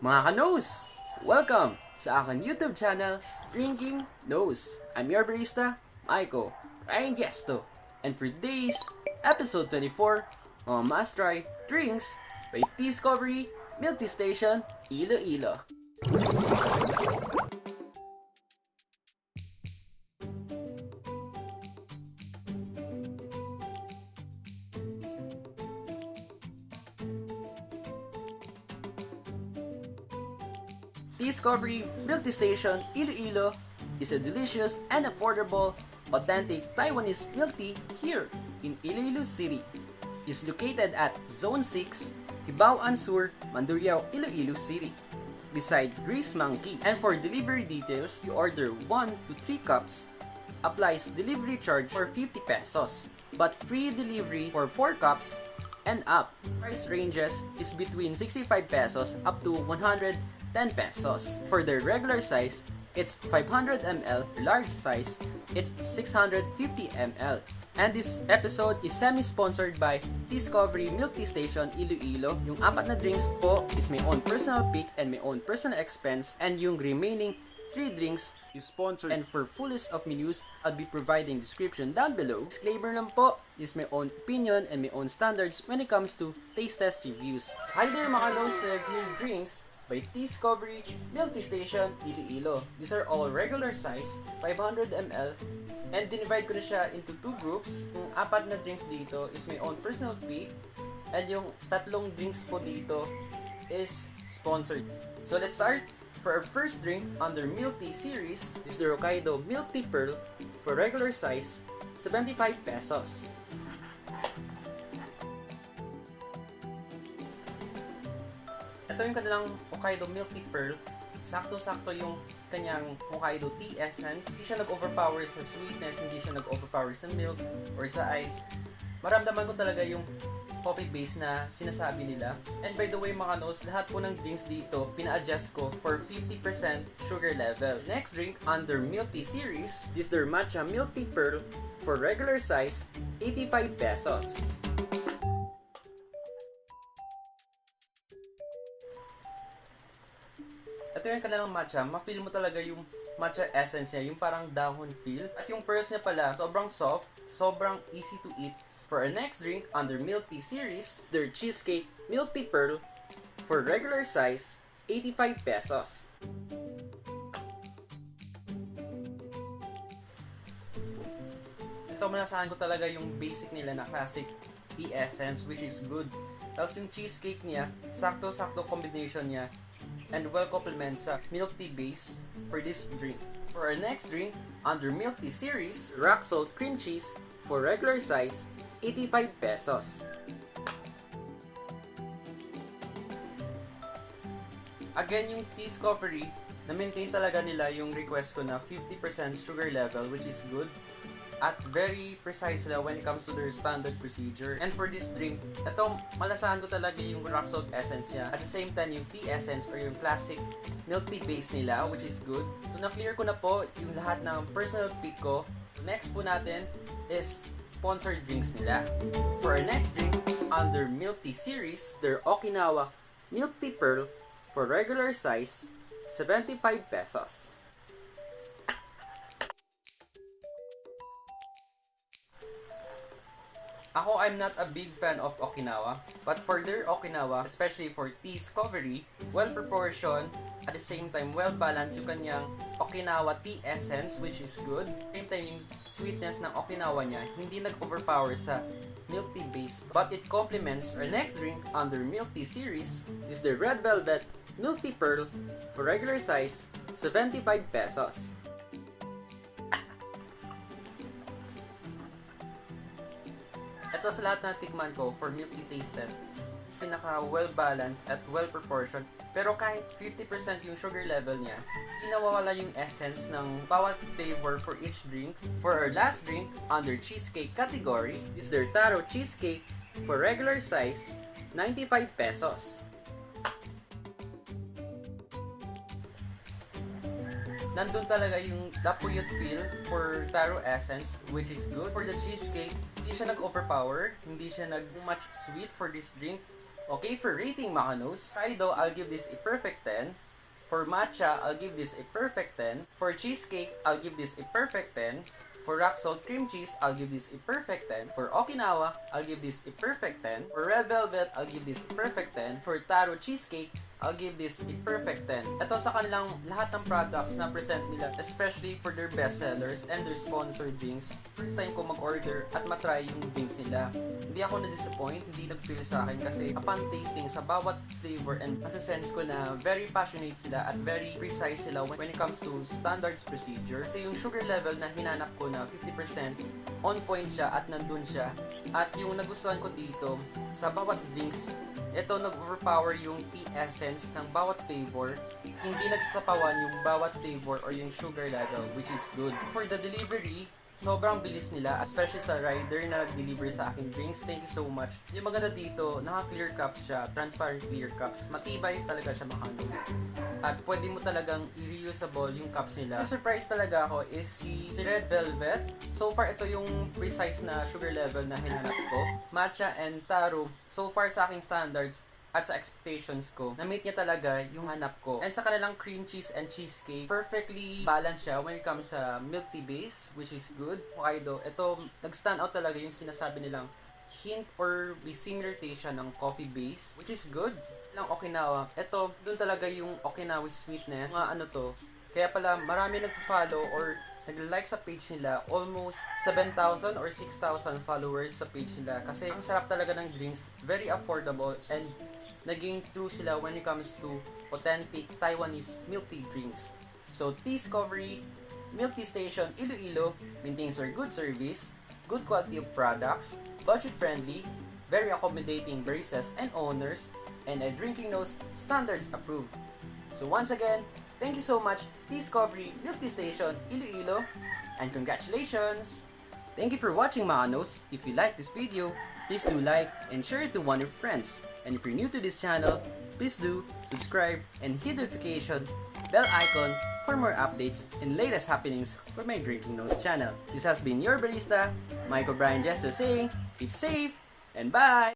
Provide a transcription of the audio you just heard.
Mga ka-nose! Welcome sa aking YouTube channel, Drinking Nose. I'm your barista, Maiko, Ryan Gesto. And for today's episode 24, mga must-try drinks by TEAscovery Milktea Station, Iloilo. TEAscovery Milktea Station, Iloilo is a delicious and affordable, authentic Taiwanese milk tea here in Iloilo City. It's located at Zone 6, Hibao-an, Mandurriao, Iloilo City, beside Grease Monkey. And for delivery details, you order 1 to 3 cups, applies delivery charge for 50 pesos, but free delivery for 4 cups and up. Price ranges is between 65 pesos up to 110 pesos. For the regular size, it's 500 ml. Large size, it's 650 ml. And this episode is semi-sponsored by TEAscovery Milktea Station, Iloilo. Yung apat na drinks po is my own personal pick and my own personal expense. And yung remaining 3 drinks is sponsored. And for fullest of menus, I'll be providing description down below. Disclaimer lang po, this is my own opinion and my own standards when it comes to taste test reviews. Hi there mga lows, review drinks by TEAscovery Milktea Station, Iloilo. These are all regular size, 500 ml. And dinivide ko na siya into 2 groups. Yung apat na drinks dito is my own personal pick. And yung tatlong drinks po dito is sponsored. So let's start. For our first drink under Milktea series is the Hokkaido Milktea Pearl for regular size, 75 pesos. Ito yung kanilang Hokkaido Milktea Pearl. Sakto-sakto yung kanyang Hokkaido tea essence. Hindi siya nag-overpower sa sweetness, hindi siya nag-overpower sa milk or sa ice. Maramdaman ko talaga yung coffee base na sinasabi nila. And by the way mga nos, lahat po ng drinks dito, pina-adjust ko for 50% sugar level. Next drink under Milktea series, this is their Matcha Milktea Pearl for regular size, 85 pesos. Ito yung kanilang matcha, ma-feel mo talaga yung matcha essence niya, yung parang dahon feel. At yung pearls niya pala, sobrang soft, sobrang easy to eat. For our next drink under Milktea series, is their Cheesecake Milktea Pearl for regular size, 85 pesos. Ito malasahan ko talaga yung basic nila na classic tea essence, which is good. Tapos yung cheesecake niya, sakto-sakto combination niya and well complements sa milk tea base for this drink. For our next drink under Milktea series, RockSalt CreamCheese for regular size, 85 pesos. Again, yung TEAscovery, na-maintain talaga nila yung request ko na 50% sugar level, which is good. At very precise sila when it comes to their standard procedure. And for this drink, ito, malasahan ko talaga yung RockSalt essence niya. At the same time, yung tea essence or yung classic milk tea base nila, which is good. So, na-clear ko na po yung lahat ng personal pick ko. Next po natin is sponsored drinks nila. For our next drink, under Milktea series, their Okinawa Milktea Pearl for regular size, 75 pesos. Ako, I'm not a big fan of Okinawa, but for their Okinawa, especially for TEAscovery, well-proportioned, at the same time, well-balanced yung kanyang Okinawa tea essence, which is good. At the same time, yung sweetness ng Okinawa niya, hindi nag-overpower sa milk tea base, but it complements. Our next drink under Milktea series is the Red Velvet Milktea Pearl for regular size, 75 pesos. Ito sa lahat na tikman ko for milk tea taste test, pinaka well-balanced at well-proportioned. Pero kahit 50% yung sugar level niya, hindi nawawala yung essence ng bawat flavor for each drink. For our last drink, under cheesecake category, is their Taro Cheesecake for regular size, 95 pesos. Nandun talaga yung lapuyot feel for Taro essence, which is good. For the cheesecake, hindi siya nag-overpower, hindi siya nag-much sweet for this drink. Okay, for rating mga nos, Hokkaido, I'll give this a perfect 10. For Matcha, I'll give this a perfect 10. For Cheesecake, I'll give this a perfect 10. For RockSalt Cream Cheese, I'll give this a perfect 10. For Okinawa, I'll give this a perfect 10. For Red Velvet, I'll give this a perfect 10. For Taro Cheesecake, I'll give this a perfect 10. Ito sa kanilang lahat ng products na present nila, especially for their bestsellers and their sponsored drinks. First time ko mag-order at matry yung drinks nila. Hindi ako na-disappoint, hindi nag-feel sa akin kasi upon tasting sa bawat flavor and masasense ko na very passionate sila at very precise sila when it comes to standards procedure. Kasi yung sugar level na hinanap ko na 50% on point siya at nandun siya. At yung nagustuhan ko dito, sa bawat drinks, ito nag-overpower yung tea essence ng bawat flavor. Hindi nagsasapawan yung bawat flavor or yung sugar level, which is good. For the delivery, sobrang bilis nila, especially sa rider na nag-deliver sa aking drinks. Thank you so much. Yung maganda dito, naka-clear cups siya, transparent clear cups. Matibay talaga siya mga nos. At pwede mo talagang i-reusable yung cups nila. Surprise talaga ako is si Red Velvet. So far, ito yung precise na sugar level na hinanap ko. Matcha and Taro, so far sa aking standards at sa expectations ko, na-meet niya talaga yung hanap ko. And sa kanilang cream cheese and cheesecake, perfectly balanced siya when it comes sa milk tea base, which is good. Hokkaido, ito, nag-stand out talaga yung sinasabi nilang hint or may similar taste siya ng coffee base, which is good. Lang Okinawa, ito, dun talaga yung Okinawa sweetness, mga ano to. Kaya pala, marami nag-follow or nag-like sa page nila, almost 7,000 or 6,000 followers sa page nila. Kasi ang sarap talaga ng drinks, very affordable, and naging true sila when it comes to authentic Taiwanese milk tea drinks. So, TEAscovery Milktea Station Iloilo maintains their good service, good quality of products, budget-friendly, very accommodating baristas and owners, and a drinking nose standards approved. So once again, thank you so much TEAscovery Milktea Station Iloilo, and congratulations! Thank you for watching mga nos. If you like this video, please do like and share it to one of your friends. And if you're new to this channel, please do subscribe and hit the notification bell icon for more updates and latest happenings for my Drinking Nose channel. This has been your barista, Michael Brian Jesto saying, keep safe and bye!